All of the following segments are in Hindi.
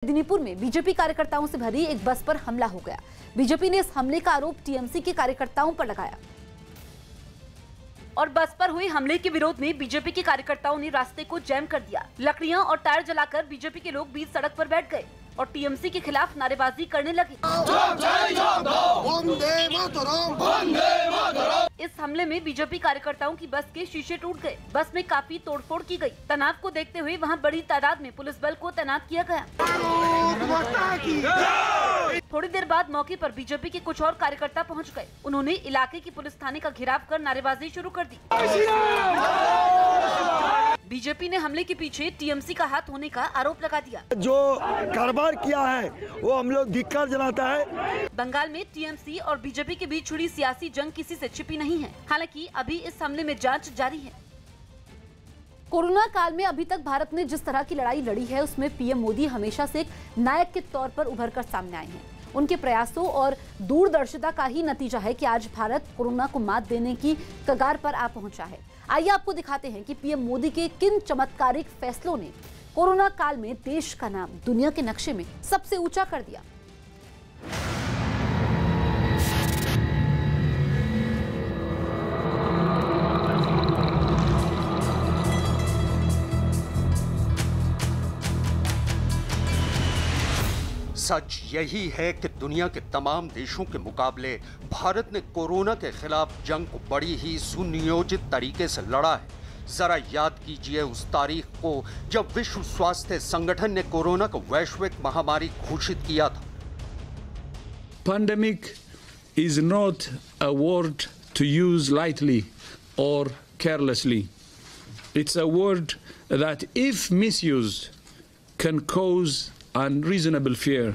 मेदिनीपुर में बीजेपी कार्यकर्ताओं से भरी एक बस पर हमला हो गया। बीजेपी ने इस हमले का आरोप टीएमसी के कार्यकर्ताओं पर लगाया और बस पर हुए हमले के विरोध में बीजेपी के कार्यकर्ताओं ने रास्ते को जैम कर दिया। लकड़ियां और टायर जलाकर बीजेपी के लोग बीच सड़क पर बैठ गए और टीएमसी के खिलाफ नारेबाजी करने लगे। इस हमले में बीजेपी कार्यकर्ताओं की बस के शीशे टूट गए। बस में काफी तोड़फोड़ की गई। तनाव को देखते हुए वहां बड़ी तादाद में पुलिस बल को तैनात किया गया। थोड़ी देर बाद मौके पर बीजेपी के कुछ और कार्यकर्ता पहुंच गए। उन्होंने इलाके की पुलिस थाने का घेराव कर नारेबाजी शुरू कर दी। बीजेपी ने हमले के पीछे टीएमसी का हाथ होने का आरोप लगा दिया। जो कारोबार किया है वो हम लोग धिक्कार जनाता है। बंगाल में टीएमसी और बीजेपी के बीच छिड़ी सियासी जंग किसी से छिपी नहीं है। हालांकि अभी इस हमले में जांच जारी है। कोरोना काल में अभी तक भारत ने जिस तरह की लड़ाई लड़ी है उसमें पीएम मोदी हमेशा से एक नायक के तौर पर उभर कर सामने आए हैं। उनके प्रयासों और दूरदर्शिता का ही नतीजा है कि आज भारत कोरोना को मात देने की कगार पर आ पहुंचा है। आइए आपको दिखाते हैं कि पीएम मोदी के किन चमत्कारिक फैसलों ने कोरोना काल में देश का नाम दुनिया के नक्शे में सबसे ऊंचा कर दिया। सच यही है कि दुनिया के तमाम देशों के मुकाबले भारत ने कोरोना के खिलाफ जंग को बड़ी ही सुनियोजित तरीके से लड़ा है। जरा याद कीजिए उस तारीख को जब विश्व स्वास्थ्य संगठन ने कोरोना को वैश्विक महामारी घोषित किया था। Pandemic is not a word to use lightly or carelessly. It's a word that, if misused, can cause unreasonable fear.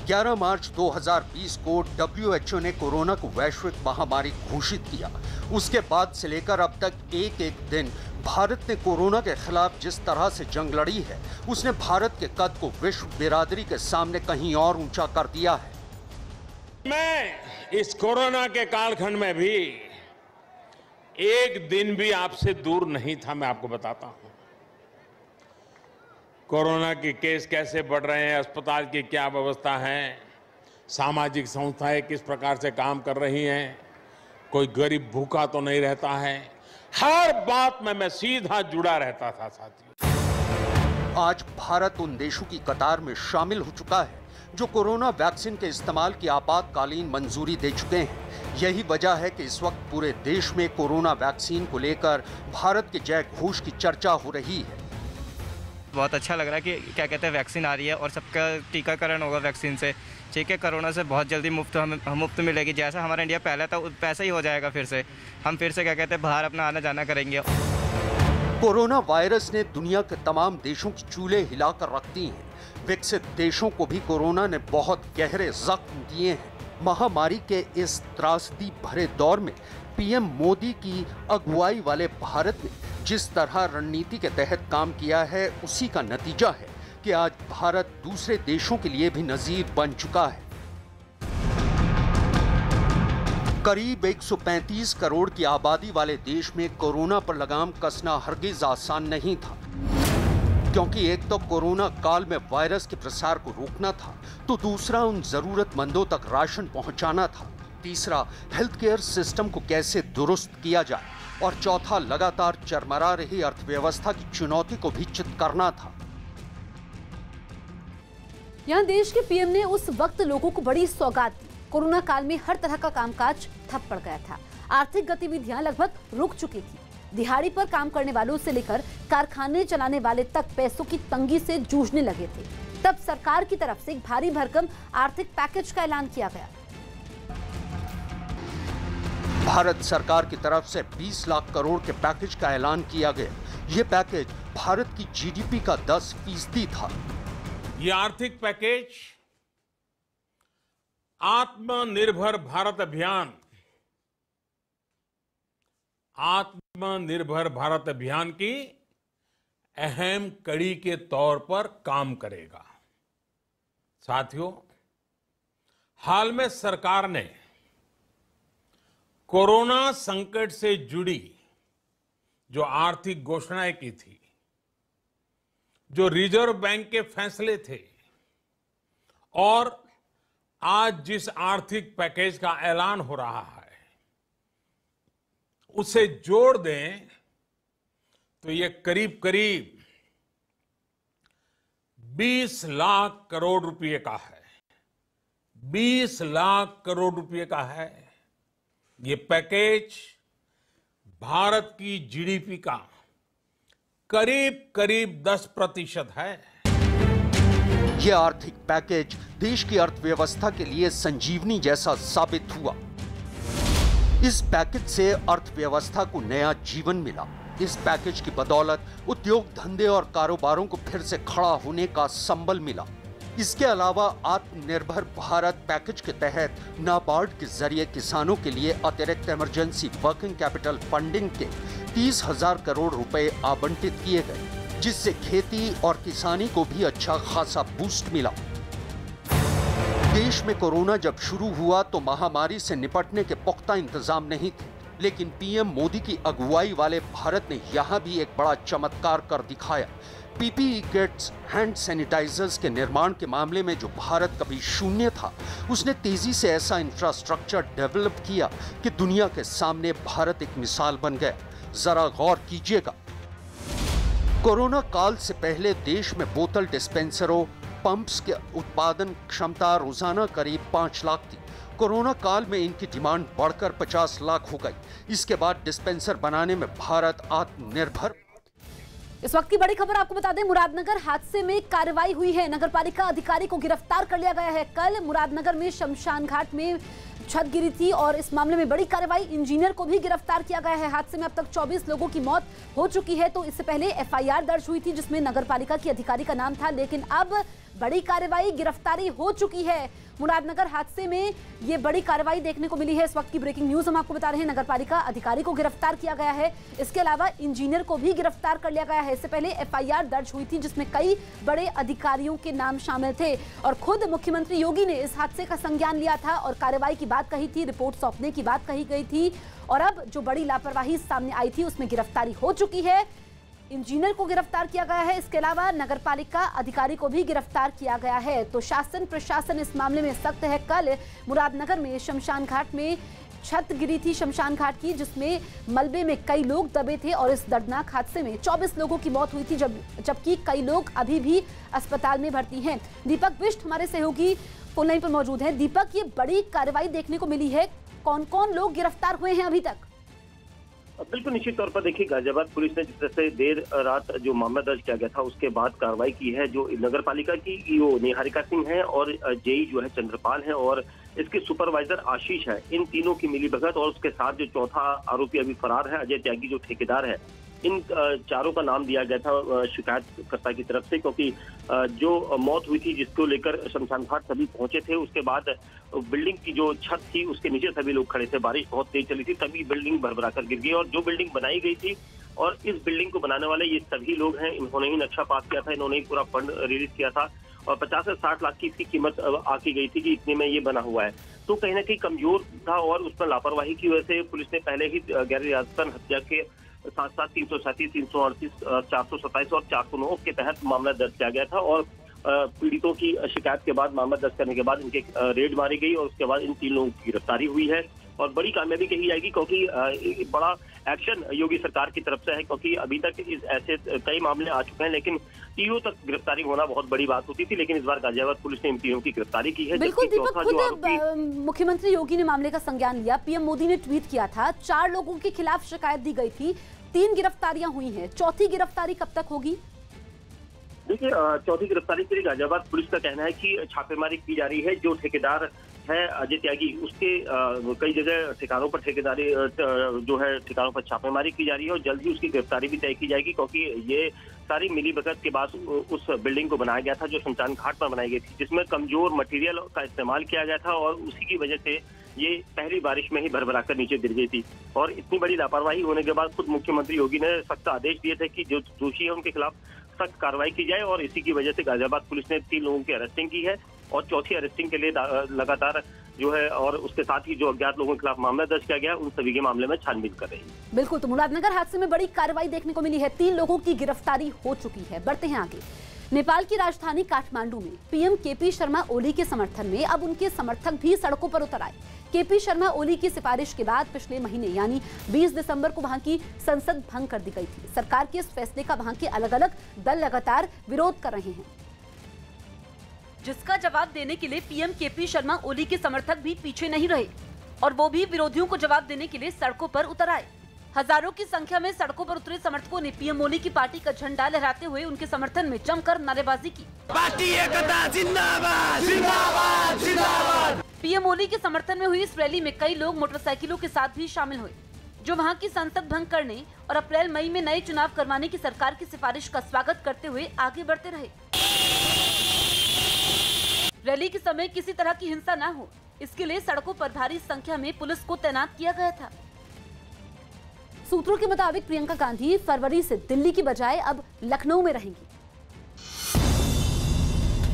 11 मार्च 2020 को WHO ने कोरोना को वैश्विक महामारी घोषित किया। उसके बाद से लेकर अब तक एक एक दिन भारत ने कोरोना के खिलाफ जिस तरह से जंग लड़ी है उसने भारत के कद को विश्व बिरादरी के सामने कहीं और ऊंचा कर दिया है। मैं इस कोरोना के कालखंड में भी एक दिन भी आपसे दूर नहीं था। मैं आपको बताता हूं कोरोना के केस कैसे बढ़ रहे हैं, अस्पताल की क्या व्यवस्था है, सामाजिक संस्थाएं किस प्रकार से काम कर रही हैं, कोई गरीब भूखा तो नहीं रहता है। हर बात में मैं सीधा जुड़ा रहता था साथियों। आज भारत उन देशों की कतार में शामिल हो चुका है जो कोरोना वैक्सीन के इस्तेमाल की आपातकालीन मंजूरी दे चुके हैं। यही वजह है कि इस वक्त पूरे देश में कोरोना वैक्सीन को लेकर भारत के जय घोष की चर्चा हो रही है। बहुत अच्छा लग रहा है कि क्या कहते हैं वैक्सीन आ रही है और सबका टीकाकरण होगा वैक्सीन से। ठीक है, कोरोना से बहुत जल्दी मुफ्त मिलेगी। जैसा हमारा इंडिया पहले था वैसा ही हो जाएगा। फिर से हम क्या कहते हैं बाहर अपना आना जाना करेंगे। कोरोना वायरस ने दुनिया के तमाम देशों की चूल्हे हिलाकर रख दी हैं। विकसित देशों को भी कोरोना ने बहुत गहरे जख्म दिए हैं। महामारी के इस त्रासदी भरे दौर में पीएम मोदी की अगुवाई वाले भारत ने जिस तरह रणनीति के तहत काम किया है उसी का नतीजा है कि आज भारत दूसरे देशों के लिए भी नजीर बन चुका है। करीब 135 करोड़ की आबादी वाले देश में कोरोना पर लगाम कसना हरगिज आसान नहीं था, क्योंकि एक तो कोरोना काल में वायरस के प्रसार को रोकना था, तो दूसरा उन जरूरतमंदों तक राशन पहुंचाना था, तीसरा हेल्थ केयर सिस्टम को कैसे दुरुस्त किया जाए और चौथा लगातार चरमरा रही अर्थव्यवस्था की चुनौती को भी चित करना था। यहाँ देश के पीएम ने उस वक्त लोगों को बड़ी सौगात दी। कोरोना काल में हर तरह का कामकाज ठप पड़ गया था। आर्थिक गतिविधियां लगभग रुक चुकी थी। दिहाड़ी पर काम करने वालों से लेकर कारखाने चलाने वाले तक पैसों की तंगी से जूझने लगे थे। तब सरकार की तरफ से एक भारी भरकम आर्थिक पैकेज का ऐलान किया गया। भारत सरकार की तरफ से 20 लाख करोड़ के पैकेज का ऐलान किया गया। ये पैकेज भारत की जीडीपी का 10% था। ये आर्थिक पैकेज आत्मनिर्भर भारत अभियान की अहम कड़ी के तौर पर काम करेगा। साथियों, हाल में सरकार ने कोरोना संकट से जुड़ी जो आर्थिक घोषणाएं की थी, जो रिजर्व बैंक के फैसले थे और आज जिस आर्थिक पैकेज का ऐलान हो रहा है उसे जोड़ दें तो ये करीब करीब 20 लाख करोड़ रुपए का है। 20 लाख करोड़ रुपए का है। ये पैकेज भारत की जीडीपी का करीब करीब 10% है। यह आर्थिक पैकेज देश की अर्थव्यवस्था के लिए संजीवनी जैसा साबित हुआ। इस पैकेज से अर्थव्यवस्था को नया जीवन मिला। इस पैकेज की बदौलत उद्योग धंधे और कारोबारों को फिर से खड़ा होने का संबल मिला। इसके अलावा आत्मनिर्भर भारत पैकेज के तहत नाबार्ड के जरिए किसानों के लिए अतिरिक्त इमरजेंसी वर्किंग कैपिटल फंडिंग के 30,000 करोड़ रुपए आवंटित किए गए, जिससे खेती और किसानी को भी अच्छा खासा बूस्ट मिला। देश में कोरोना जब शुरू हुआ तो महामारी से निपटने के पुख्ता इंतजाम नहीं थे, लेकिन पीएम मोदी की अगुवाई वाले भारत ने यहां भी एक बड़ा चमत्कार कर दिखाया। पीपीई किट्स, हैंड सैनिटाइजर्स के निर्माण के मामले में जो भारत कभी शून्य था, उसने तेजी से ऐसा इंफ्रास्ट्रक्चर डेवलप किया कि दुनिया के सामने भारत एक मिसाल बन गया। जरा गौर कीजिएगा। कोरोना काल से पहले देश में बोतल डिस्पेंसरों, पंप्स के उत्पादन क्षमता रोजाना करीब 5 लाख थी। कोरोना काल में इनकी डिमांड बढ़कर 50 लाख हो गई। इसके बाद डिस्पेंसर बनाने में भारत आत्मनिर्भर। इस वक्त की बड़ी खबर आपको बता दें, मुरादनगर हादसे में कार्रवाई हुई है। नगरपालिका अधिकारी को गिरफ्तार कर लिया गया है। कल मुरादनगर में शमशान घाट में छत गिरी थी और इस मामले में बड़ी कार्रवाई। इंजीनियर को भी गिरफ्तार किया गया है। हादसे में अब तक 24 लोगों की मौत हो चुकी है। तो इससे पहले एफआईआर दर्ज हुई थी जिसमें नगरपालिका की अधिकारी का नाम था, लेकिन अब बड़ी कार्रवाई, गिरफ्तारी हो चुकी है। मुरादनगर हादसे में ये बड़ी कार्रवाई देखने को मिली है। इस वक्त की ब्रेकिंग न्यूज हम आपको बता रहे हैं। नगरपालिका अधिकारी को गिरफ्तार किया गया है। इसके अलावा इंजीनियर को भी गिरफ्तार कर लिया गया है। इससे पहले एफआईआर दर्ज हुई थी जिसमें कई बड़े अधिकारियों के नाम शामिल थे और खुद मुख्यमंत्री योगी ने इस हादसे का संज्ञान लिया था और कार्रवाई की बात कही थी, रिपोर्ट सौंपने की बात कही गई थी। और अब जो बड़ी लापरवाही सामने आई थी उसमें गिरफ्तारी हो चुकी है। इंजीनियर को गिरफ्तार किया गया है। इसके अलावा नगरपालिका अधिकारी को भी गिरफ्तार किया गया है। तो शासन प्रशासन इस मामले में सख्त है। कल मुरादनगर में शमशान घाट में छत गिरी थी शमशान घाट की, जिसमें मलबे में कई लोग दबे थे और इस दर्दनाक हादसे में 24 लोगों की मौत हुई थी, जबकि कई लोग अभी भी अस्पताल में भर्ती हैं। दीपक बिष्ट हमारे सहयोगी फोन लाइन पर मौजूद है। दीपक, ये बड़ी कार्रवाई देखने को मिली है, कौन कौन लोग गिरफ्तार हुए हैं अभी तक? बिल्कुल निश्चित तौर पर देखिए, गाजियाबाद पुलिस ने जिस तरह से देर रात जो मामला दर्ज किया गया था उसके बाद कार्रवाई की है। जो नगरपालिका की ईओ निहारिका सिंह है और जेई जो है चंद्रपाल है और इसके सुपरवाइजर आशीष है, इन तीनों की मिलीभगत और उसके साथ जो चौथा आरोपी अभी फरार है अजय त्यागी जो ठेकेदार है, इन चारों का नाम दिया गया था शिकायतकर्ता की तरफ से, क्योंकि जो मौत हुई थी जिसको लेकर शमशान घाट सभी पहुंचे थे, उसके बाद बिल्डिंग की जो छत थी उसके नीचे सभी लोग खड़े थे। बारिश बहुत तेज चली थी, तभी बिल्डिंग भरभराकर गिर गई और जो बिल्डिंग बनाई गई थी और इस बिल्डिंग को बनाने वाले ये सभी लोग हैं। इन्होंने ही नक्शा पास किया था, इन्होंने ही पूरा फंड रिलीज किया था और 50 से 60 लाख की इसकी कीमत आकी गई थी कि इतने में ये बना हुआ है। तो कहीं ना कहीं कमजोर था और उस पर लापरवाही की वजह से पुलिस ने पहले ही गैर इरादतन हत्या के साथ साथ 337, 338, 427 और 409 के तहत मामला दर्ज किया गया था और पीड़ितों की शिकायत के बाद मामला दर्ज करने के बाद इनके रेड मारी गई और उसके बाद इन 3 लोगों की गिरफ्तारी हुई है और बड़ी कामयाबी कही जाएगी, क्योंकि बड़ा एक्शन योगी सरकार की तरफ से है, क्योंकि अभी तक इस ऐसे कई मामले आ चुके हैं लेकिन तीनों तक गिरफ्तारी होना बहुत बड़ी बात होती थी, लेकिन इस बार गाजियाबाद पुलिस ने इन तीनों की गिरफ्तारी की है। बिल्कुल दीपक, खुद मुख्यमंत्री योगी ने मामले का संज्ञान लिया। पीएम मोदी ने ट्वीट किया था, 4 लोगों के खिलाफ शिकायत दी गई थी, 3 गिरफ्तारियां हुई हैं, चौथी गिरफ्तारी कब तक होगी? देखिए, चौथी गिरफ्तारी के लिए गाजियाबाद पुलिस का कहना है कि छापेमारी की जा रही है। जो ठेकेदार है अजय त्यागी, उसके कई जगह ठिकानों पर ठेकेदारी जो है ठिकानों पर छापेमारी की जा रही है और जल्द ही उसकी गिरफ्तारी भी तय की जाएगी, क्योंकि ये सारी मिलीभगत के बाद उस बिल्डिंग को बनाया गया था जो शमशान घाट पर बनाई गई थी, जिसमें कमजोर मटेरियल का इस्तेमाल किया गया था और उसी की वजह से ये पहली बारिश में ही भरभराकर नीचे गिर गई थी। और इतनी बड़ी लापरवाही होने के बाद खुद मुख्यमंत्री योगी ने सख्त आदेश दिए थे कि जो दोषी है उनके खिलाफ सख्त कार्रवाई की जाए और इसी की वजह से गाजियाबाद पुलिस ने 3 लोगों की अरेस्टिंग की है और चौथी अरेस्टिंग के लिए लगातार जो है और उसके साथ ही जो अज्ञात लोगों के खिलाफ मामला दर्ज किया गया, उन सभी के मामले में छानबीन कर रही है। बिल्कुल, तो मुरादनगर हादसे में बड़ी कार्रवाई देखने को मिली है। 3 लोगों की गिरफ्तारी हो चुकी है। बढ़ते हैं आगे। नेपाल की राजधानी काठमांडू में पीएम केपी शर्मा ओली के समर्थन में अब उनके समर्थक भी सड़कों पर उतर आए। केपी शर्मा ओली की सिफारिश के बाद पिछले महीने यानी 20 दिसंबर को वहां की संसद भंग कर दी गई थी। सरकार के इस फैसले का वहां के अलग अलग दल लगातार विरोध कर रहे हैं, जिसका जवाब देने के लिए पीएम केपी शर्मा ओली के समर्थक भी पीछे नहीं रहे और वो भी विरोधियों को जवाब देने के लिए सड़कों पर उतर आए। हजारों की संख्या में सड़कों पर उतरे समर्थकों ने पीएम ओली की पार्टी का झंडा लहराते हुए उनके समर्थन में जमकर नारेबाजी की। पार्टी एकता जिंदाबाद, जिंदाबाद, जिंदाबाद। पीएम ओली के समर्थन में हुई इस रैली में कई लोग मोटरसाइकिलों के साथ भी शामिल हुए, जो वहां की संसद भंग करने और अप्रैल मई में नए चुनाव करवाने की सरकार की सिफारिश का स्वागत करते हुए आगे बढ़ते रहे। रैली के समय किसी तरह की हिंसा न हो, इसके लिए सड़कों पर भारी संख्या में पुलिस को तैनात किया गया था। सूत्रों के मुताबिक प्रियंका गांधी फरवरी से दिल्ली की बजाय अब लखनऊ में रहेंगी।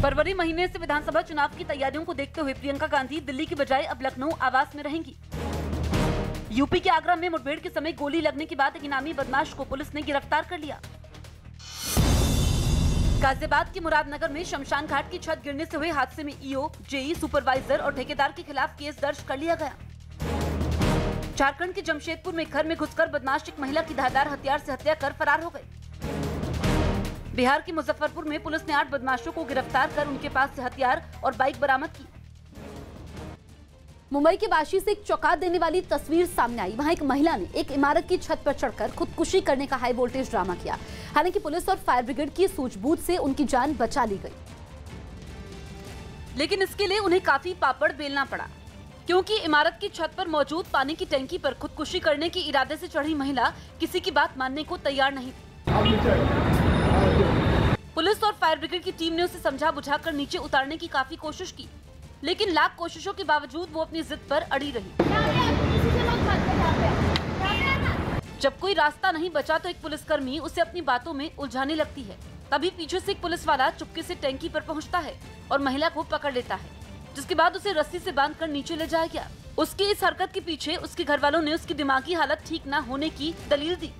फरवरी महीने से विधानसभा चुनाव की तैयारियों को देखते हुए प्रियंका गांधी दिल्ली की बजाय अब लखनऊ आवास में रहेंगी। यूपी के आगरा में मुठभेड़ के समय गोली लगने के बाद एक इनामी बदमाश को पुलिस ने गिरफ्तार कर लिया। गाजियाबाद के मुरादनगर में शमशान घाट की छत गिरने से हुए हादसे में ईओ, जेई, सुपरवाइजर और ठेकेदार के खिलाफ केस दर्ज कर लिया गया। झारखंड के जमशेदपुर में घर में घुसकर बदमाश एक महिला की धारदार हथियार से हत्या कर फरार हो गए। बिहार के मुजफ्फरपुर में पुलिस ने 8 बदमाशों को गिरफ्तार कर उनके पास से हथियार और बाइक बरामद की। मुंबई के वाशी से एक चौंका देने वाली तस्वीर सामने आई। वहां एक महिला ने एक इमारत की छत पर चढ़कर खुदकुशी करने का हाई वोल्टेज ड्रामा किया। हालांकि पुलिस और फायर ब्रिगेड की सूझबूझ से उनकी जान बचा ली गई, लेकिन इसके लिए उन्हें काफी पापड़ बेलना पड़ा, क्योंकि इमारत की छत पर मौजूद पानी की टंकी पर खुदकुशी करने के इरादे से चढ़ी महिला किसी की बात मानने को तैयार नहीं थी। पुलिस और फायर ब्रिगेड की टीम ने उसे समझा बुझाकर नीचे उतारने की काफी कोशिश की, लेकिन लाख कोशिशों के बावजूद वो अपनी जिद पर अड़ी रही। जब कोई रास्ता नहीं बचा तो एक पुलिसकर्मी उसे अपनी बातों में उलझाने लगती है। तभी पीछे से एक पुलिस वाला चुपके से टैंकी पर पहुंचता है और महिला को पकड़ लेता है, जिसके बाद उसे रस्सी से बांधकर नीचे ले जाया गया। उसकी इस हरकत के पीछे उसके घर वालों ने उसकी दिमागी हालत ठीक न होने की दलील दी।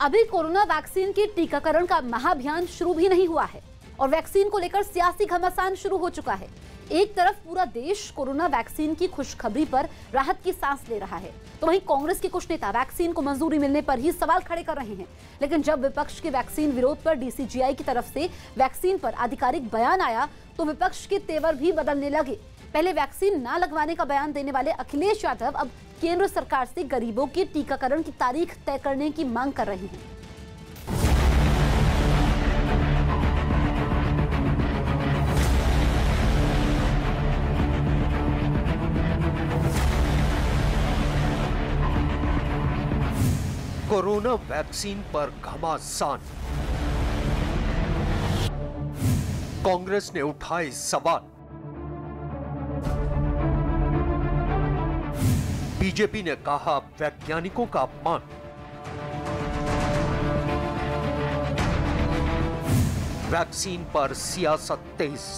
अभी कोरोना वैक्सीन के टीकाकरण का महाअभियान शुरू भी नहीं हुआ है और वैक्सीन को लेकर सियासी घमासान शुरू हो चुका है। एक तरफ पूरा देश कोरोना वैक्सीन की खुशखबरी पर राहत की सांस ले रहा है, तो वहीं कांग्रेस के कुछ नेता वैक्सीन को मंजूरी मिलने पर ही सवाल खड़े कर रहे हैं। लेकिन जब विपक्ष के वैक्सीन विरोध पर डीसीजीआई की तरफ से वैक्सीन पर आधिकारिक बयान आया तो विपक्ष के तेवर भी बदलने लगे। पहले वैक्सीन न लगवाने का बयान देने वाले अखिलेश यादव अब केंद्र सरकार से गरीबों के टीकाकरण की तारीख तय करने की मांग कर रहे हैं। कोरोना वैक्सीन पर घमासान, कांग्रेस ने उठाए सवाल, बीजेपी ने कहा वैज्ञानिकों का अपमान, वैक्सीन पर सियासत तेज।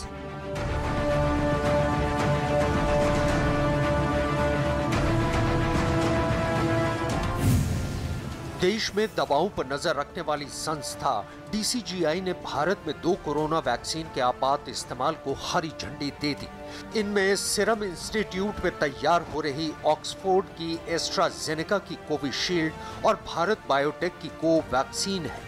देश में दवाओं पर नजर रखने वाली संस्था डीसीजीआई ने भारत में 2 कोरोना वैक्सीन के आपात इस्तेमाल को हरी झंडी दे दी। इनमें सीरम इंस्टीट्यूट में तैयार हो रही ऑक्सफोर्ड की एस्ट्राजेनेका की कोविशील्ड और भारत बायोटेक की कोवैक्सीन है।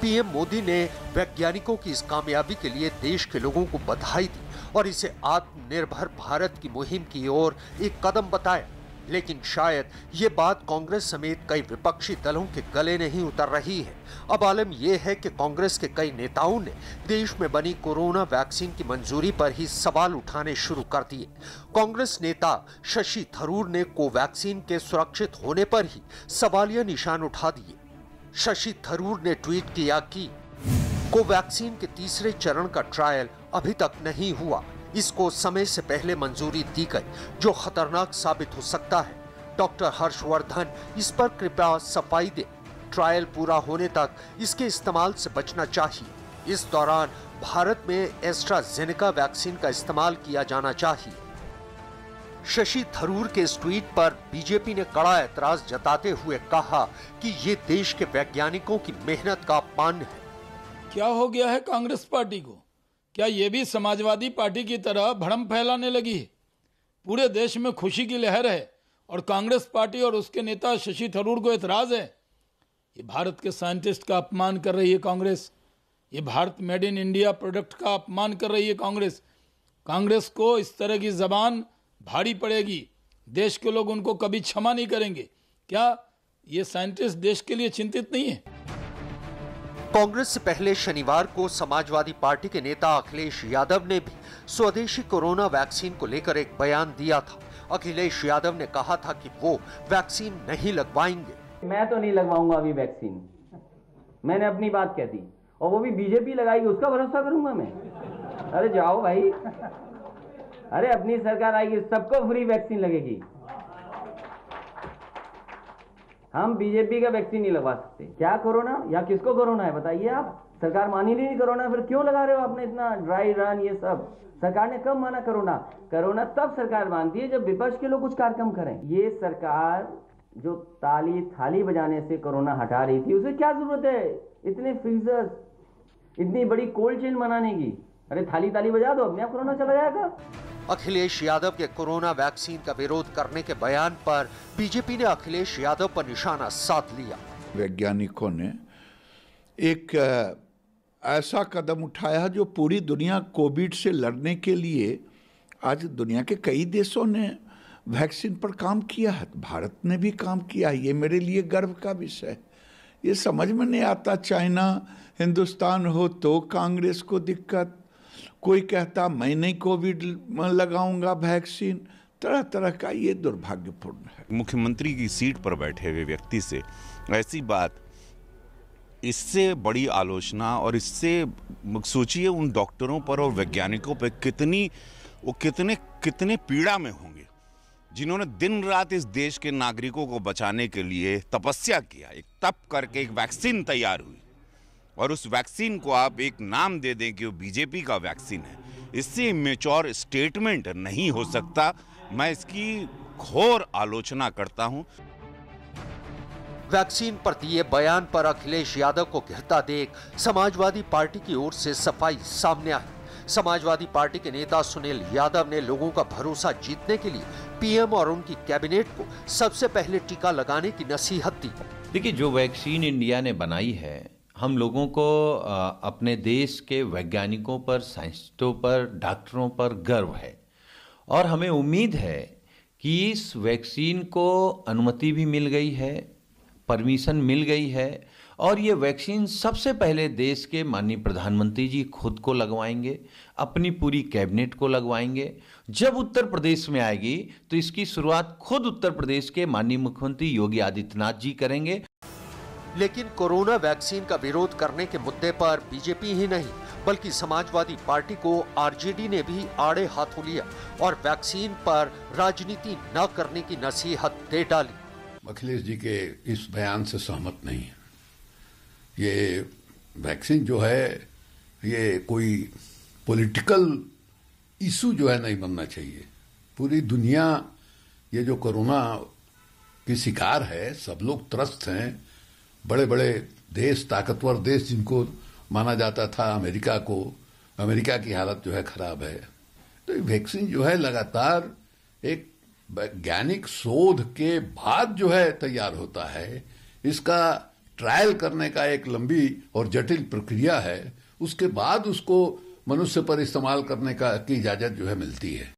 पीएम मोदी ने वैज्ञानिकों की इस कामयाबी के लिए देश के लोगों को बधाई दी और इसे आत्मनिर्भर भारत की मुहिम की ओर एक कदम बताया। लेकिन शायद ये बात कांग्रेस समेत कई विपक्षी दलों के गले नहीं उतर रही है। अब आलम यह है कि कांग्रेस के कई नेताओं ने देश में बनी कोरोना वैक्सीन की मंजूरी पर ही सवाल उठाने शुरू कर दिए। कांग्रेस नेता शशि थरूर ने कोवैक्सीन के सुरक्षित होने पर ही सवालिया निशान उठा दिए। शशि थरूर ने ट्वीट किया कि कोवैक्सीन के तीसरे चरण का ट्रायल अभी तक नहीं हुआ, इसको समय से पहले मंजूरी दी गई जो खतरनाक साबित हो सकता है। डॉक्टर हर्षवर्धन इस पर कृपया सफाई दें। ट्रायल पूरा होने तक इसके इस्तेमाल से बचना चाहिए। इस दौरान भारत में एस्ट्राजेनेका वैक्सीन का इस्तेमाल किया जाना चाहिए। शशि थरूर के इस ट्वीट पर बीजेपी ने कड़ा ऐतराज जताते हुए कहा कि ये देश के वैज्ञानिकों की मेहनत का अपमान है। क्या हो गया है कांग्रेस पार्टी को? क्या ये भी समाजवादी पार्टी की तरह भ्रम फैलाने लगी है? पूरे देश में खुशी की लहर है और कांग्रेस पार्टी और उसके नेता शशि थरूर को एतराज है। ये भारत के साइंटिस्ट का अपमान कर रही है कांग्रेस। ये Bharat made in India product का अपमान कर रही है कांग्रेस। कांग्रेस को इस तरह की जबान भारी पड़ेगी। देश के लोग उनको कभी क्षमा नहीं करेंगे। क्या ये साइंटिस्ट देश के लिए चिंतित नहीं है? कांग्रेस से पहले शनिवार को समाजवादी पार्टी के नेता अखिलेश यादव ने भी स्वदेशी कोरोना वैक्सीन को लेकर एक बयान दिया था। अखिलेश यादव ने कहा था कि वो वैक्सीन नहीं लगवाएंगे। मैं तो नहीं लगवाऊंगा अभी वैक्सीन, मैंने अपनी बात कह दी, और वो भी बीजेपी लगाएगी उसका भरोसा करूंगा मैं? अरे जाओ भाई, अरे अपनी सरकार आएगी सबको फ्री वैक्सीन लगेगी। हम बीजेपी का वैक्सीन नहीं लगवा सकते। क्या कोरोना या किसको कोरोना है बताइए आप? सरकार मान ही नहीं कोरोना, फिर क्यों लगा रहे हो आपने इतना ड्राई रन? ये सब सरकार ने कब माना कोरोना? कोरोना तब सरकार मानती है जब विपक्ष के लोग कुछ कार्यक्रम करें। ये सरकार जो ताली थाली बजाने से कोरोना हटा रही थी, उसे क्या जरूरत है इतने फ्रीजर्स, इतनी बड़ी कोल्ड चेन बनाने की? अरे थाली ताली बजा दो, अपने आप कोरोना चला जाएगा। अखिलेश यादव के कोरोना वैक्सीन का विरोध करने के बयान पर बीजेपी ने अखिलेश यादव पर निशाना साध लिया। वैज्ञानिकों ने एक ऐसा कदम उठाया जो पूरी दुनिया कोविड से लड़ने के लिए, आज दुनिया के कई देशों ने वैक्सीन पर काम किया है, भारत ने भी काम किया है। ये मेरे लिए गर्व का विषय है। ये समझ में नहीं आता, चाइना हिंदुस्तान हो तो कांग्रेस को दिक्कत, कोई कहता मैं नहीं कोविड लगाऊंगा वैक्सीन, तरह तरह का, ये दुर्भाग्यपूर्ण है। मुख्यमंत्री की सीट पर बैठे हुए व्यक्ति से ऐसी बात, इससे बड़ी आलोचना, और इससे सोचिए उन डॉक्टरों पर और वैज्ञानिकों पर कितने पीड़ा में होंगे जिन्होंने दिन रात इस देश के नागरिकों को बचाने के लिए तपस्या किया। एक तप करके एक वैक्सीन तैयार हुई और उस वैक्सीन को आप एक नाम दे दें कि वो बीजेपी का वैक्सीन है। इससे इमेच्योर स्टेटमेंट नहीं हो सकता। मैं इसकी घोर आलोचना करता हूं। वैक्सीन पर दिए बयान पर अखिलेश यादव को घिरता देख समाजवादी पार्टी की ओर से सफाई सामने आई। समाजवादी पार्टी के नेता सुनील यादव ने लोगों का भरोसा जीतने के लिए पीएम और उनकी कैबिनेट को सबसे पहले टीका लगाने की नसीहत दी। देखिए, जो वैक्सीन इंडिया ने बनाई है, हम लोगों को अपने देश के वैज्ञानिकों पर, साइंटिस्टों पर, डॉक्टरों पर गर्व है और हमें उम्मीद है कि इस वैक्सीन को अनुमति भी मिल गई है, परमिशन मिल गई है और ये वैक्सीन सबसे पहले देश के माननीय प्रधानमंत्री जी खुद को लगवाएंगे, अपनी पूरी कैबिनेट को लगवाएंगे। जब उत्तर प्रदेश में आएगी तो इसकी शुरुआत खुद उत्तर प्रदेश के माननीय मुख्यमंत्री योगी आदित्यनाथ जी करेंगे। लेकिन कोरोना वैक्सीन का विरोध करने के मुद्दे पर बीजेपी ही नहीं बल्कि समाजवादी पार्टी को आरजेडी ने भी आड़े हाथों लिया और वैक्सीन पर राजनीति न करने की नसीहत दे डाली। अखिलेश जी के इस बयान से सहमत नहीं है। ये वैक्सीन जो है ये कोई पॉलिटिकल इशू जो है नहीं बनना चाहिए। पूरी दुनिया ये जो कोरोना की शिकार है, सब लोग त्रस्त हैं। बड़े बड़े देश, ताकतवर देश जिनको माना जाता था अमेरिका की हालत जो है खराब है। तो वैक्सीन जो है लगातार एक वैज्ञानिक शोध के बाद जो है तैयार होता है। इसका ट्रायल करने का एक लंबी और जटिल प्रक्रिया है। उसके बाद उसको मनुष्य पर इस्तेमाल करने की इजाजत जो है मिलती है।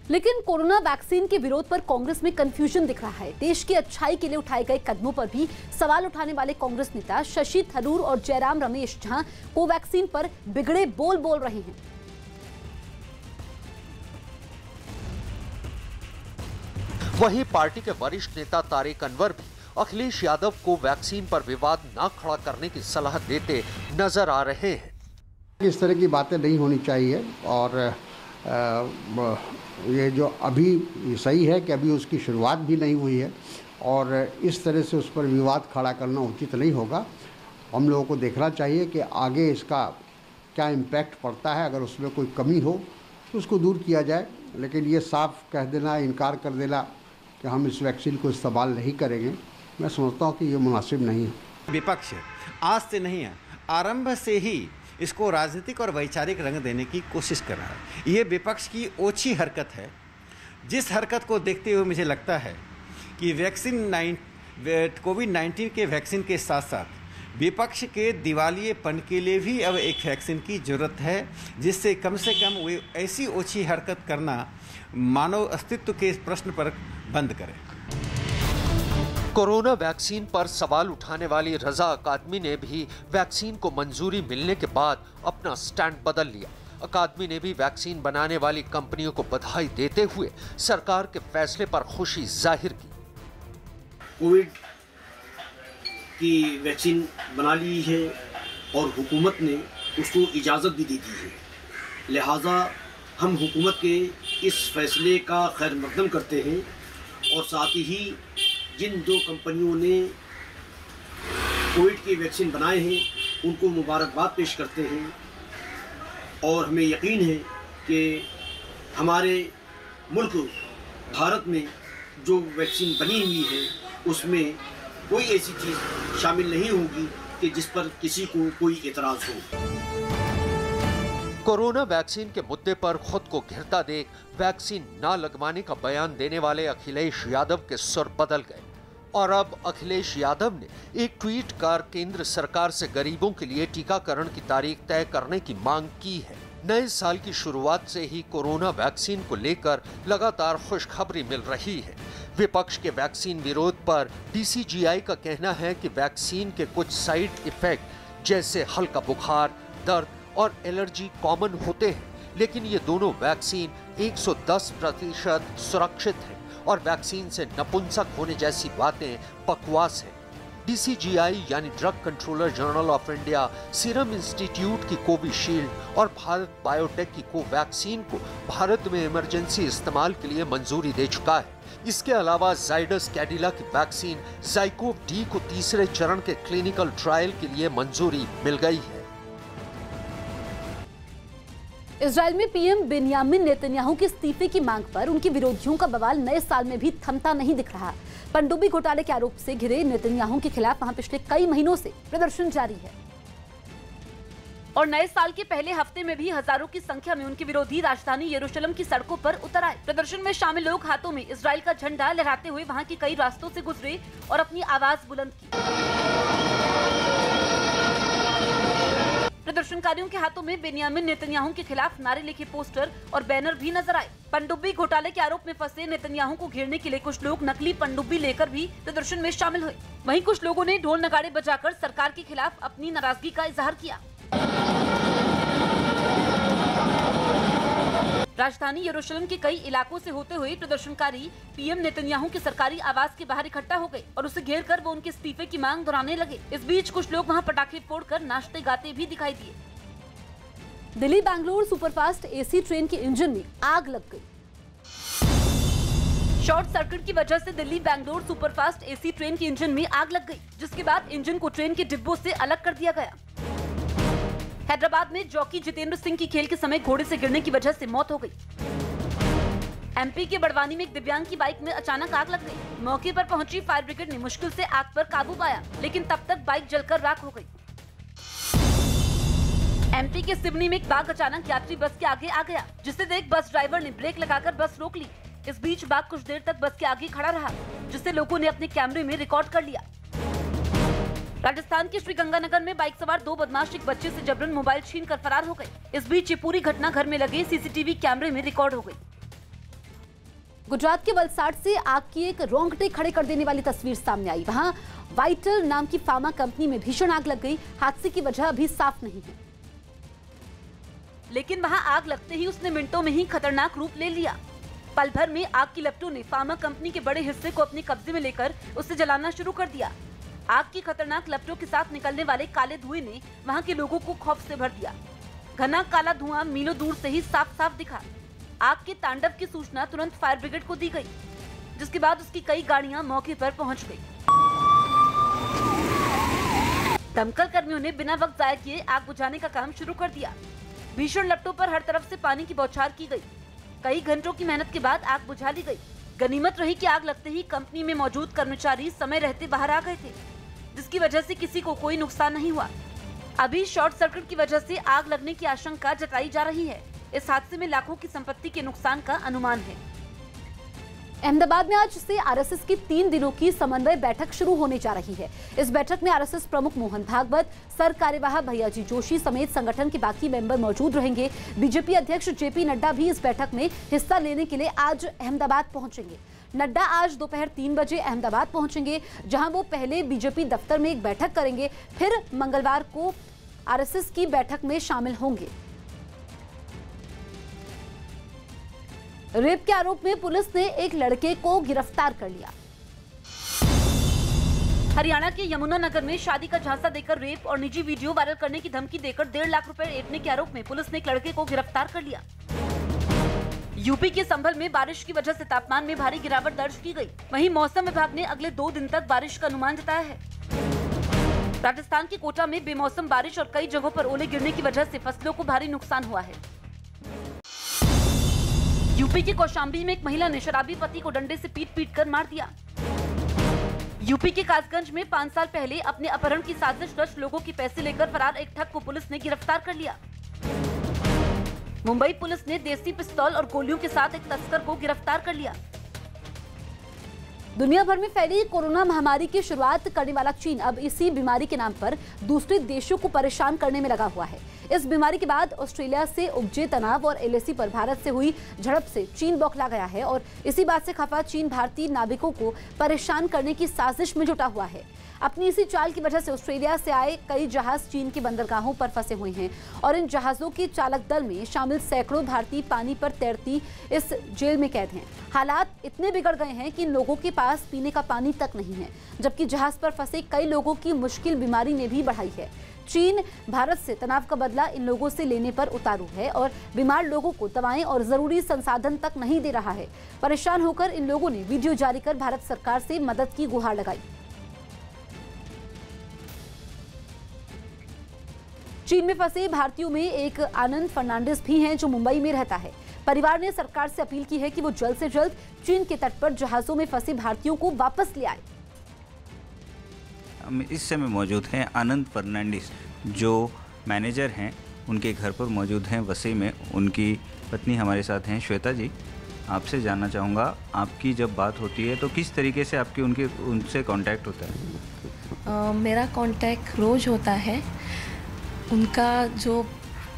लेकिन कोरोना वैक्सीन के विरोध पर कांग्रेस में कंफ्यूजन दिख रहा है। देश की अच्छाई के लिए उठाए गए कदमों पर भी सवाल उठाने वाले कांग्रेस नेता शशि थरूर और जयराम रमेश जहां कोवैक्सीन पर बिगड़े बोल रहे हैं, वहीं पार्टी के वरिष्ठ नेता तारिक अनवर भी अखिलेश यादव को वैक्सीन पर विवाद न खड़ा करने की सलाह देते नजर आ रहे हैं। इस तरह की बातें नहीं होनी चाहिए और ये जो अभी सही है कि अभी उसकी शुरुआत भी नहीं हुई है और इस तरह से उस पर विवाद खड़ा करना उचित नहीं होगा। हम लोगों को देखना चाहिए कि आगे इसका क्या इम्पैक्ट पड़ता है। अगर उसमें कोई कमी हो तो उसको दूर किया जाए। लेकिन ये साफ कह देना, इनकार कर देना कि हम इस वैक्सीन को इस्तेमाल नहीं करेंगे, मैं समझता हूँ कि ये मुनासिब नहीं है। विपक्ष आज से नहीं है, आरंभ से ही इसको राजनीतिक और वैचारिक रंग देने की कोशिश कर रहा है। ये विपक्ष की ओछी हरकत है, जिस हरकत को देखते हुए मुझे लगता है कि कोविड-19 के वैक्सीन के साथ साथ विपक्ष के दिवालियेपन के लिए भी अब एक वैक्सीन की जरूरत है, जिससे कम से कम वे ऐसी ओछी हरकत करना मानव अस्तित्व के प्रश्न पर बंद करें। कोरोना वैक्सीन पर सवाल उठाने वाली रजा अकादमी ने भी वैक्सीन को मंजूरी मिलने के बाद अपना स्टैंड बदल लिया। अकादमी ने भी वैक्सीन बनाने वाली कंपनियों को बधाई देते हुए सरकार के फैसले पर खुशी जाहिर की। कोविड की वैक्सीन बना ली है और हुकूमत ने उसको इजाज़त भी दे दी है, लिहाजा हम हुकूमत के इस फैसले का खैर मकदम करते हैं और साथ ही जिन दो कंपनियों ने कोविड की वैक्सीन बनाए हैं उनको मुबारकबाद पेश करते हैं और हमें यकीन है कि हमारे मुल्क भारत में जो वैक्सीन बनी हुई है उसमें कोई ऐसी चीज़ शामिल नहीं होगी कि जिस पर किसी को कोई एतराज़ हो। कोरोना वैक्सीन के मुद्दे पर खुद को घिरता देख वैक्सीन न लगवाने का बयान देने वाले अखिलेश यादव के सुर बदल गए और अब अखिलेश यादव ने एक ट्वीट कर केंद्र सरकार से गरीबों के लिए टीकाकरण की तारीख तय करने की मांग की है। नए साल की शुरुआत से ही कोरोना वैक्सीन को लेकर लगातार खुशखबरी मिल रही है। विपक्ष के वैक्सीन विरोध पर DCGI का कहना है कि वैक्सीन के कुछ साइड इफेक्ट जैसे हल्का बुखार, दर्द और एलर्जी कॉमन होते हैं, लेकिन ये दोनों वैक्सीन 110% सुरक्षित हैं और वैक्सीन से नपुंसक होने जैसी बातें बकवास हैं। DCGI यानी drug controller general of India serum institute की कोविशील्ड और भारत बायोटेक की कोवैक्सीन को भारत में इमरजेंसी इस्तेमाल के लिए मंजूरी दे चुका है। इसके अलावा जाइडस कैडिला की वैक्सीन ज़ाइकोव-डी को तीसरे चरण के क्लिनिकल ट्रायल के लिए मंजूरी मिल गई है। इजराइल में पीएम बेंयामिन नेतन्याहू के इस्तीफे की मांग पर उनके विरोधियों का बवाल नए साल में भी थमता नहीं दिख रहा। पनडुब्बी घोटाले के आरोप से घिरे नेतन्याहू के खिलाफ वहां पिछले कई महीनों से प्रदर्शन जारी है और नए साल के पहले हफ्ते में भी हजारों की संख्या में उनके विरोधी राजधानी यरूशलेम की सड़कों पर उतर आए। प्रदर्शन में शामिल लोग हाथों में इजराइल का झंडा लहराते हुए वहां के कई रास्तों से गुजरे और अपनी आवाज बुलंद की। प्रदर्शनकारियों के हाथों में बेंयामिन नेतन्याहू के खिलाफ नारे लिखे पोस्टर और बैनर भी नजर आए। पनडुब्बी घोटाले के आरोप में फंसे नेतन्याहू को घेरने के लिए कुछ लोग नकली पनडुब्बी लेकर भी प्रदर्शन में शामिल हुए। वहीं कुछ लोगों ने ढोल नगाड़े बजाकर सरकार के खिलाफ अपनी नाराजगी का इजहार किया। राजधानी यरूशलेम के कई इलाकों से होते हुए प्रदर्शनकारी पीएम नेतन्याहू के सरकारी आवास के बाहर इकट्ठा हो गए और उसे घेरकर वो उनके इस्तीफे की मांग दोहराने लगे। इस बीच कुछ लोग वहां पटाखे फोड़कर नाचते गाते भी दिखाई दिए। Delhi Bangalore superfast AC train के इंजन में आग लग गई। शॉर्ट सर्किट की वजह से Delhi Bangalore superfast AC train के इंजन में आग लग गई, जिसके बाद इंजन को ट्रेन के डिब्बों से अलग कर दिया गया। हैदराबाद में जॉकी जितेंद्र सिंह की खेल के समय घोड़े से गिरने की वजह से मौत हो गई। एमपी के बड़वानी में एक दिव्यांग की बाइक में अचानक आग लग गई। मौके पर पहुंची फायर ब्रिगेड ने मुश्किल से आग पर काबू पाया, लेकिन तब तक बाइक जलकर राख हो गई। एमपी के सिवनी में एक बाघ अचानक यात्री बस के आगे आ गया, जिसे देख बस ड्राइवर ने ब्रेक लगाकर बस रोक ली। इस बीच बाघ कुछ देर तक बस के आगे खड़ा रहा, जिसे लोगों ने अपने कैमरे में रिकॉर्ड कर लिया। राजस्थान के श्रीगंगानगर में बाइक सवार दो बदमाश एक बच्चे से जबरन मोबाइल छीनकर फरार हो गए। इस बीच ये पूरी घटना घर में लगे सीसीटीवी कैमरे में रिकॉर्ड हो गई। गुजरात के वलसाड से आग की एक रोंगटे खड़े कर देने वाली तस्वीर सामने आई। वहां वाइटल नाम की फार्मा कंपनी में भीषण आग लग गई। हादसे की वजह अभी साफ नहीं है, लेकिन वहां आग लगते ही उसने मिनटों में ही खतरनाक रूप ले लिया। पल भर में आग की लपटों ने फार्मा कंपनी के बड़े हिस्से को अपने कब्जे में लेकर उसे जलाना शुरू कर दिया। आग की खतरनाक लपटों के साथ निकलने वाले काले धुएं ने वहां के लोगों को खौफ से भर दिया। घना काला धुआं मीलों दूर से ही साफ साफ दिखा। आग के तांडव की सूचना तुरंत फायर ब्रिगेड को दी गई, जिसके बाद उसकी कई गाड़ियां मौके पर पहुंच गई। दमकल कर्मियों ने बिना वक्त जाया किए आग बुझाने का काम शुरू कर दिया। भीषण लपटों पर हर तरफ से पानी की बौछार की गई। कई घंटों की मेहनत के बाद आग बुझा ली गई। गनीमत रही कि आग लगते ही कंपनी में मौजूद कर्मचारी समय रहते बाहर आ गए थे, जिसकी वजह से किसी को कोई नुकसान नहीं हुआ। अभी शॉर्ट सर्किट की वजह से आग लगने की आशंका जताई जा रही है। इस हादसे में लाखों की संपत्ति के नुकसान का अनुमान है। अहमदाबाद में आज से आरएसएस की 3 दिनों की समन्वय बैठक शुरू होने जा रही है। इस बैठक में आरएसएस प्रमुख मोहन भागवत, सर कार्यवाह भैयाजी जोशी समेत संगठन के बाकी मेंबर मौजूद रहेंगे। बीजेपी अध्यक्ष जेपी नड्डा भी इस बैठक में हिस्सा लेने के लिए आज अहमदाबाद पहुंचेंगे। नड्डा आज दोपहर 3 बजे अहमदाबाद पहुंचेंगे, जहां वो पहले बीजेपी दफ्तर में एक बैठक करेंगे, फिर मंगलवार को आरएसएस की बैठक में शामिल होंगे। रेप के आरोप में पुलिस ने एक लड़के को गिरफ्तार कर लिया। हरियाणा के यमुनानगर में शादी का झांसा देकर रेप और निजी वीडियो वायरल करने की धमकी देकर 1.5 लाख रुपए ऐंठने के आरोप में पुलिस ने एक लड़के को गिरफ्तार कर लिया। यूपी के संभल में बारिश की वजह से तापमान में भारी गिरावट दर्ज की गई। वहीं मौसम विभाग ने अगले 2 दिन तक बारिश का अनुमान जताया है। राजस्थान के कोटा में बेमौसम बारिश और कई जगहों पर ओले गिरने की वजह से फसलों को भारी नुकसान हुआ है। यूपी के कौशाम्बी में एक महिला ने शराबी पति को डंडे से पीट कर मार दिया। यूपी के कासगंज में 5 साल पहले अपने अपहरण की साजिश रच लोगों के पैसे लेकर फरार एक ठग को पुलिस ने गिरफ्तार कर लिया। मुंबई पुलिस ने देसी पिस्तौल और गोलियों के साथ एक तस्कर को गिरफ्तार कर लिया। दुनिया भर में फैली कोरोना महामारी की शुरुआत करने वाला चीन अब इसी बीमारी के नाम पर दूसरे देशों को परेशान करने में लगा हुआ है। इस बीमारी के बाद ऑस्ट्रेलिया से उपजे तनाव और एलएसी पर भारत से हुई झड़प से चीन बौखला गया है और इसी बात से खफा चीन भारतीय नाविकों को परेशान करने की साजिश में जुटा हुआ है। अपनी इसी चाल की वजह से ऑस्ट्रेलिया से आए कई जहाज चीन के बंदरगाहों पर फंसे हुए हैं और इन जहाजों के चालक दल में शामिल सैकड़ों भारतीय पानी पर तैरती इस जेल में कैद हैं। हालात इतने बिगड़ गए हैं कि इन लोगों के पास पीने का पानी तक नहीं है, जबकि जहाज पर फंसे कई लोगों की मुश्किल बीमारी ने भी बढ़ाई है। चीन भारत से तनाव का बदला इन लोगों से लेने पर उतारू है और बीमार लोगों को दवाएं और जरूरी संसाधन तक नहीं दे रहा है। परेशान होकर इन लोगों ने वीडियो जारी कर भारत सरकार से मदद की गुहार लगाई। चीन में फंसे भारतीयों में एक आनंद फर्नांडिस भी हैं जो मुंबई में रहता है। परिवार ने सरकार से अपील की है कि वो जल्द से जल्द चीन के तट पर जहाजों में फंसे भारतीयों को वापस ले आए। हम इस समय मौजूद हैं आनंद फर्नांडिस जो मैनेजर हैं, उनके घर पर मौजूद हैं वसी में। उनकी पत्नी हमारे साथ हैं। श्वेता जी, आपसे जानना चाहूँगा, आपकी जब बात होती है तो किस तरीके से आपकी उनसे कांटेक्ट होता है? मेरा कांटेक्ट रोज़ होता है। उनका जो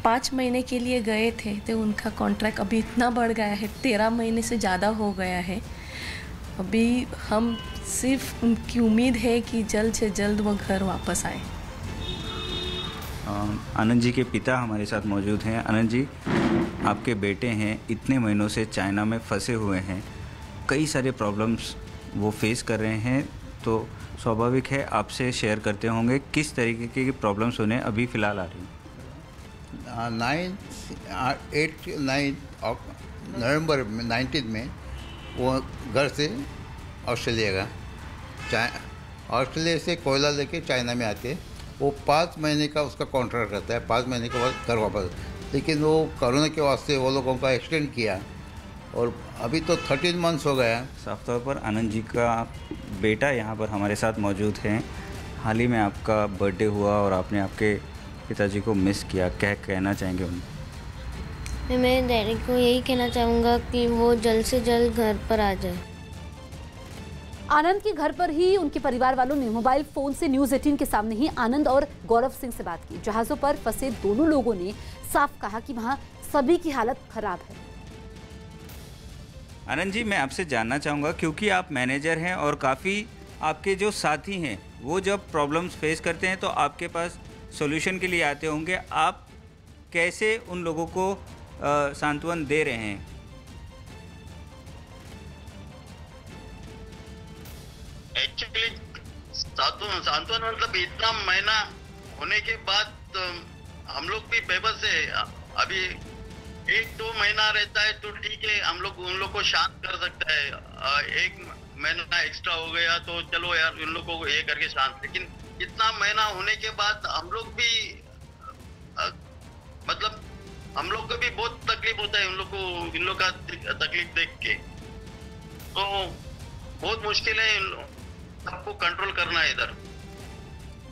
5 महीने के लिए गए थे तो उनका कॉन्ट्रैक्ट अभी इतना बढ़ गया है, 13 महीने से ज़्यादा हो गया है। अभी हम सिर्फ उनकी उम्मीद है कि जल्द से जल्द वो घर वापस आए। आनंद जी के पिता हमारे साथ मौजूद हैं। आनंद जी, आपके बेटे हैं, इतने महीनों से चाइना में फंसे हुए हैं, कई सारे प्रॉब्लम्स वो फेस कर रहे हैं, तो स्वाभाविक है आपसे शेयर करते होंगे किस तरीके की प्रॉब्लम्स उन्हें अभी फ़िलहाल आ रही हैं। 9 नवंबर 19 में वो घर से ऑस्ट्रेलिया गया। ऑस्ट्रेलिया से कोयला लेके चाइना में आते। वो 5 महीने का उसका कॉन्ट्रैक्ट रहता है, 5 महीने के बाद घर वापस। लेकिन वो कोरोना के वास्ते वो लोगों का एक्सटेंड किया और अभी तो 13 मंथ्स हो गया। साफ तौर पर आनंद जी का बेटा यहाँ पर हमारे साथ मौजूद हैं। हाल ही में आपका बर्थडे हुआ और आपने आपके पिताजी को मिस किया, क्या कहना चाहेंगे उन्हें? मैं मेरे डैडी को यही कहना चाहूँगा कि वो जल्द से जल्द घर पर आ जाए। आनंद के घर पर ही उनके परिवार वालों ने मोबाइल फोन से न्यूज़ 18 के सामने ही आनंद और गौरव सिंह से बात की। जहाजों पर फंसे दोनों लोगों ने साफ कहा कि वहां सभी की हालत खराब है। आनंद जी, मैं आपसे जानना चाहूँगा, क्योंकि आप मैनेजर हैं और काफ़ी आपके जो साथी हैं वो जब प्रॉब्लम्स फेस करते हैं तो आपके पास सॉल्यूशन के लिए आते होंगे, आप कैसे उन लोगों को सांत्वन दे रहे हैं? एक्चुअली सांत्वन मतलब इतना महीना होने के बाद हम लोग भी बेबस है। अभी 1-2 महीना रहता है तो ठीक है, हम लोग उन लोग को शांत कर सकता है। 1 महीना एक्स्ट्रा हो गया तो चलो यार उन लोगों को ये करके शांत, लेकिन इतना महीना होने के बाद हम लोग भी मतलब हम लोग को भी बहुत तकलीफ होता है इन लोग का तकलीफ देख के, तो बहुत मुश्किल है सबको कंट्रोल करना है इधर।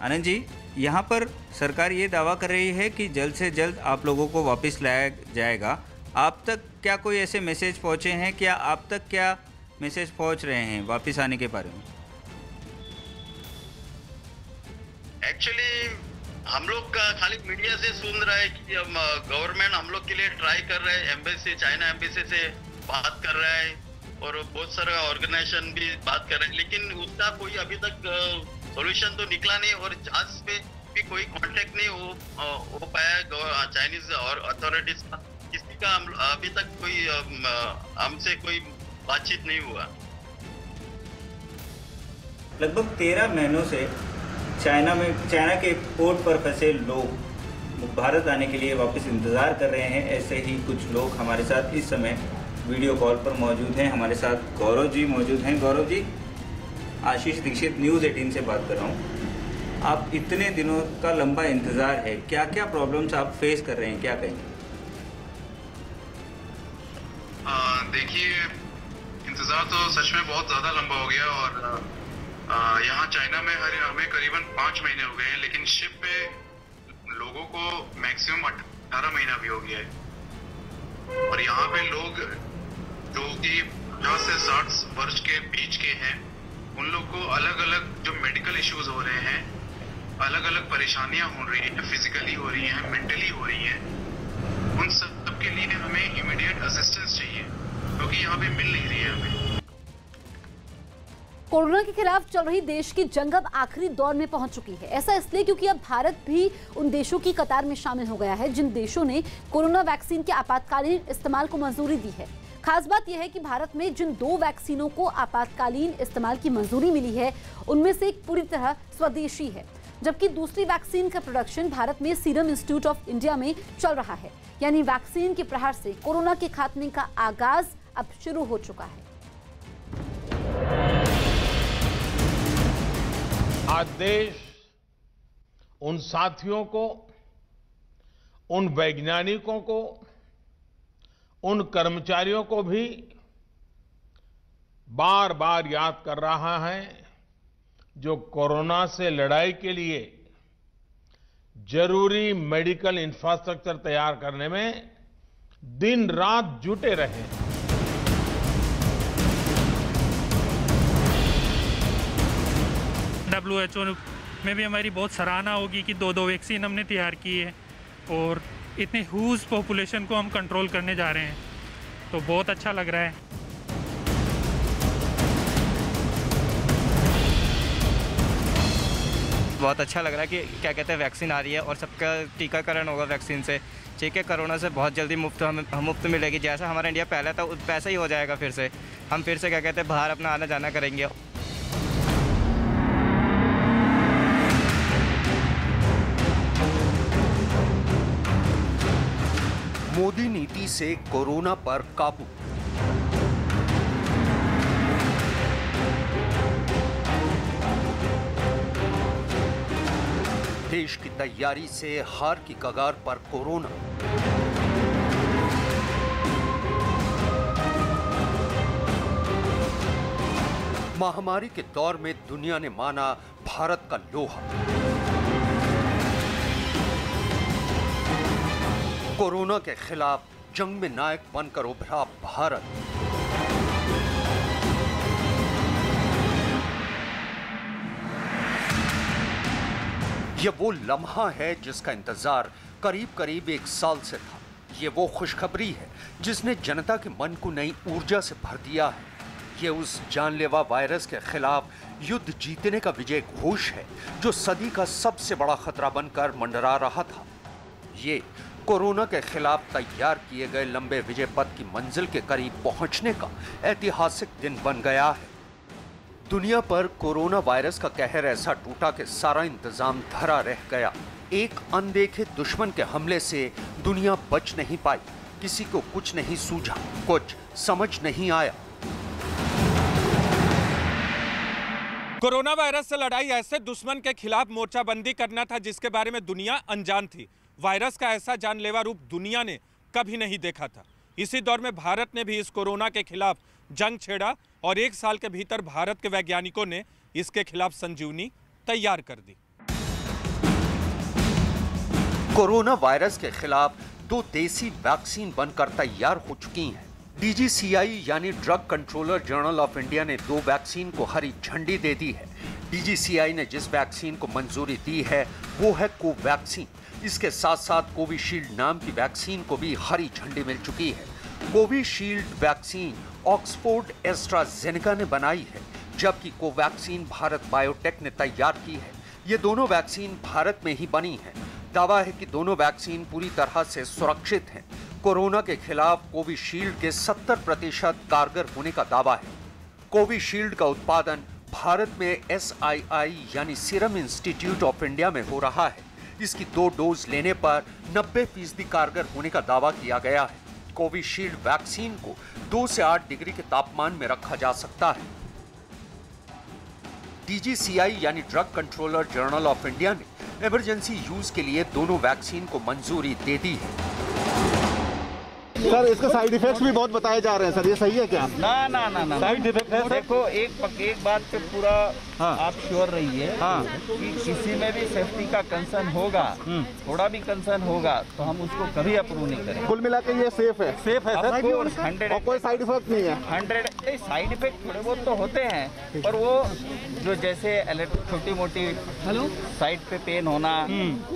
आनंद जी, यहाँ पर सरकार ये दावा कर रही है कि जल्द से जल्द आप लोगों को वापस लाया जाएगा। आप तक क्या कोई ऐसे मैसेज पहुँचे हैं? क्या आप तक क्या मैसेज पहुँच रहे हैं वापस आने के बारे में? एक्चुअली हम लोग का खाली मीडिया से सुन रहा है कि गवर्नमेंट हम लोग के लिए ट्राई कर रहा है, एम्बेसी चाइना एम्बेसी से बात कर रहा है और बहुत सारे ऑर्गेनाइजेशन भी बात कर रहे हैं, लेकिन उसका कोई अभी तक सॉल्यूशन तो निकला नहीं और आज पे भी कोई कांटेक्ट नहीं हो पाया चाइनीज और अथॉरिटीज का। किसी का अभी तक कोई हमसे कोई बातचीत नहीं हुआ। लगभग 13 महीनों से चाइना के पोर्ट पर फंसे लोग भारत आने के लिए वापस इंतज़ार कर रहे हैं। ऐसे ही कुछ लोग हमारे साथ इस समय वीडियो कॉल पर मौजूद हैं। हमारे साथ गौरव जी मौजूद हैं। गौरव जी, आशीष दीक्षित न्यूज़ 18 से बात कर रहा हूँ। आप इतने दिनों का लंबा इंतज़ार है, क्या क्या प्रॉब्लम्स आप फेस कर रहे हैं, क्या कहेंगे? देखिए, इंतज़ार तो सच में बहुत ज़्यादा लंबा हो गया और यहाँ चाइना में हमें करीबन 5 महीने हो गए हैं, लेकिन शिप पे लोगों को मैक्सिमम 18 महीना भी हो गया है। और यहाँ पे लोग जो कि 50 से 60 वर्ष के बीच के हैं, उन लोग को अलग अलग जो मेडिकल इश्यूज हो रहे हैं, अलग अलग परेशानियां हो रही हैं, फिजिकली हो रही हैं, मेंटली हो रही हैं, उन सब के लिए हमें इमीडिएट असिस्टेंस चाहिए, क्योंकि यहाँ पे मिल नहीं रही है हमें। कोरोना के खिलाफ चल रही देश की जंग अब आखिरी दौर में पहुंच चुकी है। ऐसा इसलिए क्योंकि अब भारत भी उन देशों की कतार में शामिल हो गया है जिन देशों ने कोरोना वैक्सीन के आपातकालीन इस्तेमाल को मंजूरी दी है। खास बात यह है कि भारत में जिन 2 वैक्सीनों को आपातकालीन इस्तेमाल की मंजूरी मिली है, उनमें से एक पूरी तरह स्वदेशी है, जबकि दूसरी वैक्सीन का प्रोडक्शन भारत में सीरम इंस्टीट्यूट ऑफ इंडिया में चल रहा है। यानी वैक्सीन के प्रहार से कोरोना के खात्मे का आगाज अब शुरू हो चुका है। आज देश उन साथियों को, उन वैज्ञानिकों को, उन कर्मचारियों को भी बार बार याद कर रहा है जो कोरोना से लड़ाई के लिए जरूरी मेडिकल इंफ्रास्ट्रक्चर तैयार करने में दिन रात जुटे रहे। WHO में भी हमारी बहुत सराहना होगी कि 2 वैक्सीन हमने तैयार की है और इतने ह्यूज पॉपुलेशन को हम कंट्रोल करने जा रहे हैं, तो बहुत अच्छा लग रहा है। बहुत अच्छा लग रहा है कि क्या कहते हैं वैक्सीन आ रही है और सबका टीकाकरण होगा वैक्सीन से। ठीक है, कोरोना से बहुत जल्दी मुफ्त मिलेगी। जैसा हमारा इंडिया पहले था वैसा ही हो जाएगा। फिर से हम फिर से क्या कहते हैं बाहर अपना आना जाना करेंगे। मोदी नीति से कोरोना पर काबू। देश की तैयारी से हार की कगार पर कोरोना। महामारी के दौर में दुनिया ने माना भारत का लोहा। कोरोना के खिलाफ जंग में नायक बनकर उभरा भारत। ये वो लम्हा है जिसका इंतजार करीब करीब 1 साल से था। ये वो खुशखबरी है जिसने जनता के मन को नई ऊर्जा से भर दिया है। ये उस जानलेवा वायरस के खिलाफ युद्ध जीतने का विजय घोष है जो सदी का सबसे बड़ा खतरा बनकर मंडरा रहा था। ये कोरोना के खिलाफ तैयार किए गए लंबे विजय पथ की मंजिल के करीब पहुंचने का ऐतिहासिक दिन बन गया है। दुनिया पर कोरोना वायरस का कहर ऐसा टूटा कि सारा इंतजाम धरा रह गया। एक अनदेखे दुश्मन के हमले से दुनिया बच नहीं पाई। किसी को कुछ नहीं सूझा, कुछ समझ नहीं आया। कोरोना वायरस से लड़ाई ऐसे दुश्मन के खिलाफ मोर्चाबंदी करना था जिसके बारे में दुनिया अनजान थी। वायरस का ऐसा जानलेवा रूप दुनिया ने कभी नहीं देखा था। इसी दौर में भारत ने भी इस कोरोना के खिलाफ जंग छेड़ा और 1 साल के भीतर भारत के वैज्ञानिकों ने इसके खिलाफ संजीवनी तैयार कर दी। कोरोना वायरस के खिलाफ 2 देसी वैक्सीन बनकर तैयार हो चुकी हैं। DGCI यानी drug controller general of India ने 2 वैक्सीन को हरी झंडी दे दी है। DGCI ने जिस वैक्सीन को मंजूरी दी है वो है कोवैक्सीन। इसके साथ साथ कोविशील्ड नाम की वैक्सीन को भी हरी झंडी मिल चुकी है। कोविशील्ड वैक्सीन ऑक्सफोर्ड एस्ट्राजेनेका ने बनाई है, जबकि कोवैक्सीन भारत बायोटेक ने तैयार की है। ये दोनों वैक्सीन भारत में ही बनी है। दावा है कि दोनों वैक्सीन पूरी तरह से सुरक्षित हैं। कोरोना के खिलाफ कोविशील्ड के 70% कारगर होने का दावा है। कोविशील्ड का उत्पादन भारत में SII यानी सीरम इंस्टीट्यूट ऑफ इंडिया में हो रहा है। इसकी 2 डोज लेने पर 90% कारगर होने का दावा किया गया है। कोविशील्ड वैक्सीन को 2 से 8 डिग्री के तापमान में रखा जा सकता है। DGCI यानी drug controller general of India ने इमरजेंसी यूज के लिए दोनों वैक्सीन को मंजूरी दे दी है। सर, इसके साइड इफेक्ट्स भी बहुत बताए जा रहे हैं सर, ये सही है क्या? ना साइड इफेक्ट है? देखो, एक बात पे पूरा आप श्योर रहिए कि किसी में भी सेफ्टी का कंसर्न होगा, थोड़ा भी कंसर्न होगा तो हम उसको कभी अप्रूव नहीं करेंगे। कुल मिला के ये सेफ है सर? 100 और कोई साइड इफेक्ट नहीं है? 100 साइड इफेक्ट थोड़े बहुत तो होते हैं, पर वो जो जैसे छोटी मोटी साइड पे पेन होना,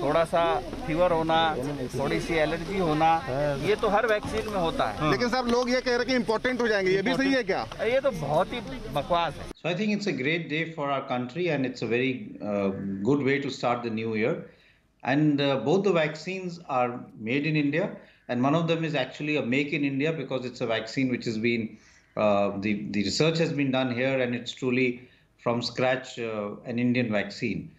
थोड़ा सा फीवर होना, थोड़ी सी एलर्जी होना, ये तो हर वैक्सीन में होता है। लेकिन सर लोग ये कह रहे हैं कि इम्पोर्टेंट हो जाएंगे, ये भी सही है क्या? ये तो बहुत ही बकवास है। So I think it's a great day for our country and it's a very good way to start the new year. And both the vaccines are made in India, and one of them is actually a make in India because it's a vaccine which has been, the research has been done here and it's truly from scratch an Indian vaccine.